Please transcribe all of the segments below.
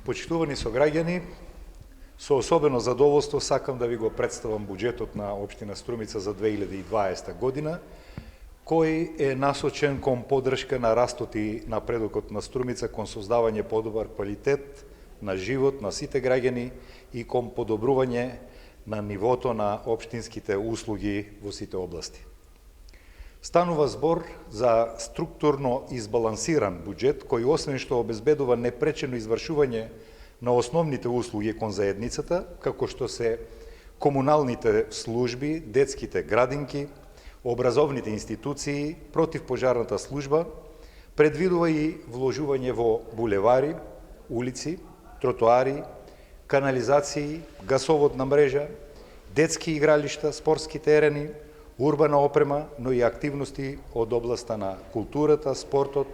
Почитувани сограѓани, со особено задоволство сакам да ви го представам буџетот на Општина Струмица за 2020 година, кој е насочен кон поддршка на растот и напредокот на Струмица, кон создавање подобар квалитет на живот на сите граѓани и кон подобрување на нивото на општинските услуги во сите области. Станува збор за структурно избалансиран буџет, кој освен што обезбедува непречено извршување на основните услуги кон заедницата, како што се комуналните служби, детските градинки, образовните институции, противпожарната служба, предвидува и вложување во булевари, улици, тротоари, канализации, гасоводна мрежа, детски игралишта, спортски терени, урбана опрема, но и активности од областа на културата, спортот,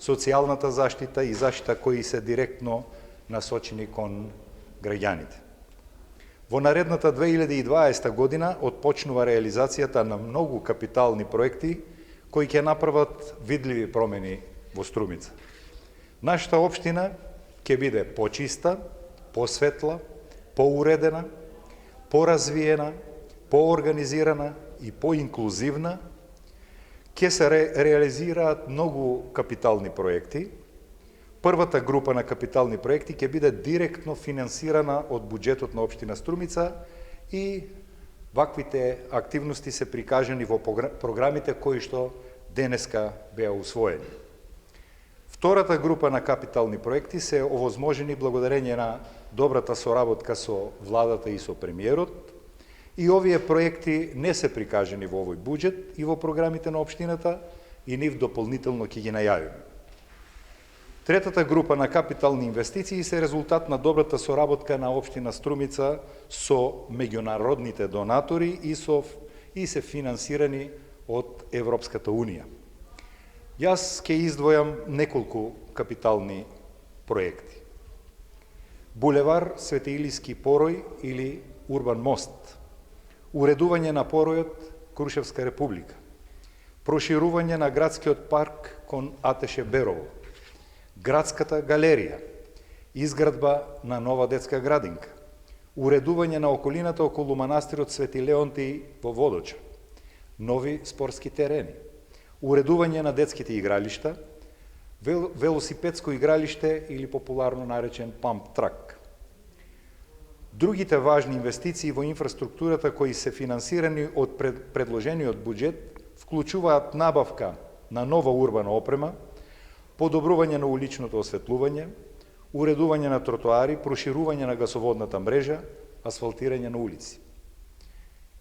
социјалната заштита и заштита кои се директно насочени кон граѓаните. Во наредната 2020 година отпочнува реализацијата на многу капитални проекти кои ќе направат видливи промени во Струмица. Нашата општина ќе биде почиста, посветла, поуредена, поразвиена, поорганизирана и поинклузивна. Ќе се реализираат многу капитални проекти. Првата група на капитални проекти ќе биде директно финансирана од буџетот на Општина Струмица и ваквите активности се прикажани во програмите кои што денеска беа усвоени. Втората група на капитални проекти се овозможени благодарење на добрата соработка со владата и со премиерот, и овие проекти не се прикажани во овој буџет и во програмите на општината и нив дополнително ќе ги најавиме. Третата група на капитални инвестиции се резултат на добрата соработка на Општина Струмица со меѓународните донатори и се финансирани од Европската Унија. Јас ќе издвојам неколку капитални проекти. Булевар Свети Илијски порој или Урбан мост, уредување на поројот Крушевска република, проширување на градскиот парк кон Атеше Берово, градската галерија, изградба на нова детска градинка, уредување на околината околу манастирот Свети Леонтиј во Водоча, нови спортски терени, уредување на детските игралишта, велосипедско игралиште или популарно наречен памп трак. Другите важни инвестиции во инфраструктурата кои се финансирани од предложениот буџет вклучуваат набавка на нова урбана опрема, подобрување на уличното осветлување, уредување на тротоари, проширување на гасоводната мрежа, асфалтирање на улици.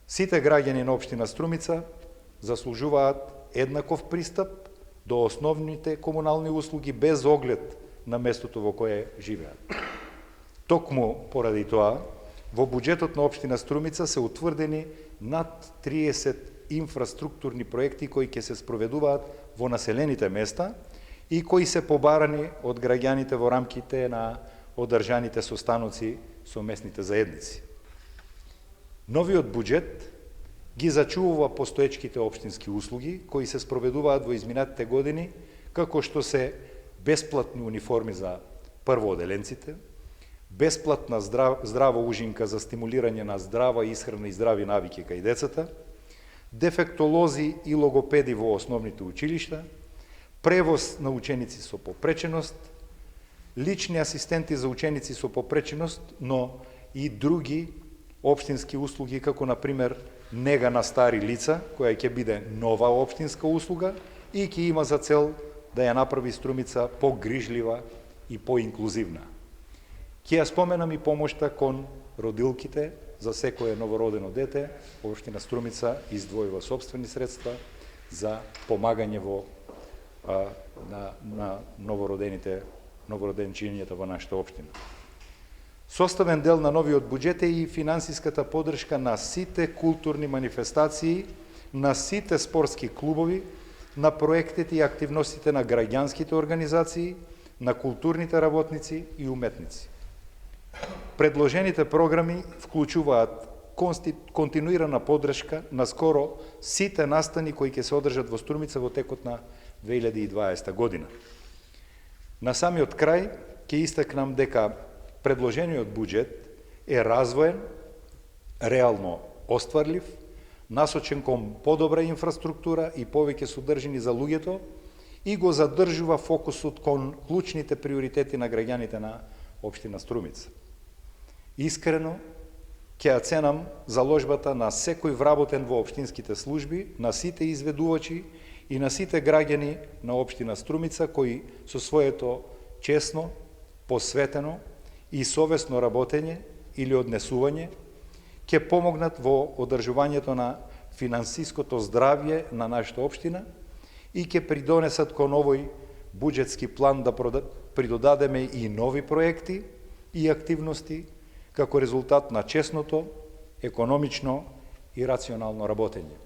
Сите граѓани на Општина Струмица заслужуваат еднаков пристап до основните комунални услуги без оглед на местото во кое живеат. Токму поради тоа, во буџетот на Општина Струмица се утврдени над 30 инфраструктурни проекти кои ќе се спроведуваат во населените места и кои се побарани од граѓаните во рамките на одржаните состаноци со местните заедници. Новиот буџет ги зачувува постоечките општински услуги кои се спроведуваат во изминатите години, како што се бесплатни униформи за првооделенците, бесплатна здрава ужинка за стимулирање на здрава исхрана и здрави навики кај децата, дефектолози и логопеди во основните училишта, превоз на ученици со попреченост, лични асистенти за ученици со попреченост, но и други општински услуги, како например нега на стари лица, која ќе биде нова општинска услуга и ќе има за цел да ја направи Струмица погрижлива и поинклузивна. Ќе ја споменам и помошта кон родилките за секое новородено дете. Општина Струмица издвојува сопствени средства за помагање на новороденчињата во нашата општина. Составен дел на новиот буџет е и финансиската поддршка на сите културни манифестации, на сите спортски клубови, на проектите и активностите на граѓанските организации, на културните работници и уметници. Предложените програми вклучуваат континуирана поддршка на скоро сите настани кои ќе се одржат во Струмица во текот на 2020 година. На самиот крај, ќе истакнам дека предложениот буџет е развоен, реално остварлив, насочен кон подобра инфраструктура и повеќе содржини за луѓето и го задржува фокусот кон клучните приоритети на граѓаните на општина Струмица. Искрено ќе ја ценам заложбата на секој вработен во општинските служби, на сите изведувачи и на сите граѓани на општина Струмица кои со своето честно, посветено и совесно работење или однесување ќе помогнат во одржувањето на финансиското здравје на нашата општина и ќе придонесат кон овој буџетски план да придодадеме и нови проекти и активности како резултат на честното, економично и рационално работење.